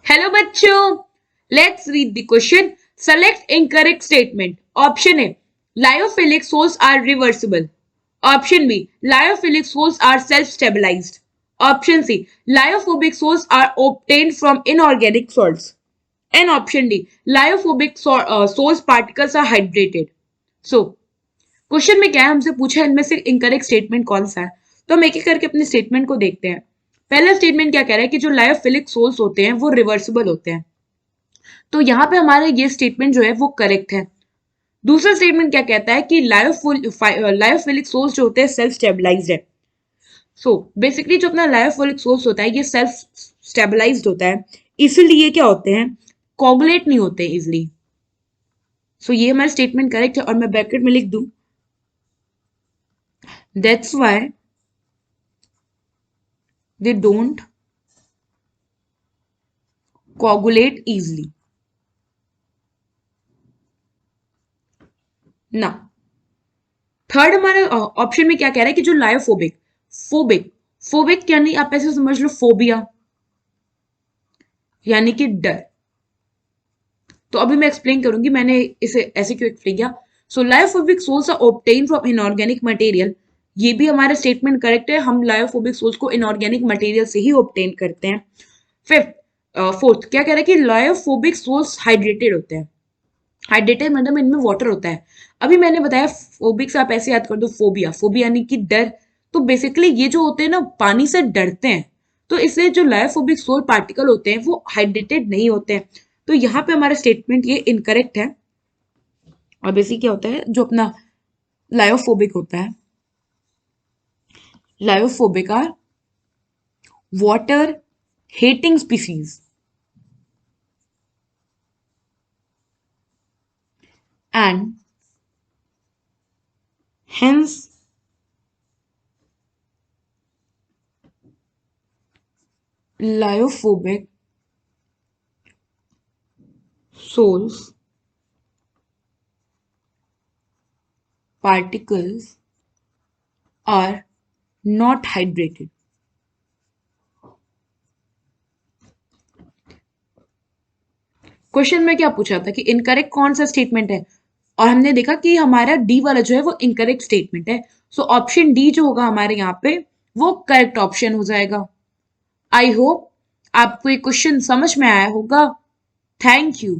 Hello बच्चों, let's read the question. Select incorrect statement. Option A, lyophilic sols are reversible. Option B, lyophilic sols are self stabilised. Option C, lyophobic sols are obtained from inorganic salts. And option D, lyophobic source particles are hydrated. So, question में क्या है, हमसे पूछा है इनमें से incorrect statement कौन सा है. तो हम एक एक करके अपने स्टेटमेंट को देखते हैं. पहला स्टेटमेंट क्या कह रहा है कि जो लायोफिलिक सोल्स होते हैं वो रिवर्सिबल होते हैं. तो यहाँ पे हमारा ये स्टेटमेंट जो है वो करेक्ट है. दूसरा स्टेटमेंट क्या कहता है कि लायोफिलिक सोल्स जो होते हैं सेल्फ स्टेबलाइज्ड है. सो बेसिकली जो अपना लायोफिलिक सोल्स होता है ये सेल्फ स्टेबलाइज्ड होता है, इसीलिए क्या होते हैं, कोगुलेट नहीं होते इजिली. सो ये हमारा स्टेटमेंट करेक्ट है और मैं ब्रैकेट में लिख दूं, that's why they don't coagulate easily. ना थर्ड हमारे ऑप्शन में क्या कह रहा है कि जो लायोफोबिक फोबिक फोबिक यानी आप ऐसे समझ लो फोबिया यानी कि डर. तो अभी मैं एक्सप्लेन करूंगी मैंने इसे ऐसे क्यों एक्सप्लेन किया. So lyophobic sols are obtain from inorganic material. ये भी हमारा स्टेटमेंट करेक्ट है, हम लायोफोबिक सोल्स को इनऑर्गेनिक मटेरियल से ही ऑब्टेन करते हैं. फिफ्थ फोर्थ क्या कह रहा है कि लायोफोबिक सोल्स हाइड्रेटेड होते हैं. हाइड्रेटेड मतलब इनमें वाटर होता है. अभी मैंने बताया फोबिक से आप ऐसे याद कर दो, फोबिया फोबिया यानी कि डर. तो बेसिकली ये जो होते हैं ना पानी से डरते हैं, तो इसलिए जो लायोफोबिक सोल पार्टिकल होते हैं वो हाइड्रेटेड नहीं होते हैं. तो यहाँ पे हमारा स्टेटमेंट ये इनकरेक्ट है. और बेसिकली क्या होता है, जो अपना लायोफोबिक होता है, lyophobic are water hating species and hence lyophobic souls particles are not hydrated. Question में क्या पूछा था कि इनकरेक्ट कौन सा स्टेटमेंट है, और हमने देखा कि हमारा डी वाला जो है वो इनकरेक्ट स्टेटमेंट है. सो ऑप्शन डी जो होगा हमारे यहाँ पे वो करेक्ट ऑप्शन हो जाएगा. आई होप आपको ये क्वेश्चन समझ में आया होगा. Thank you.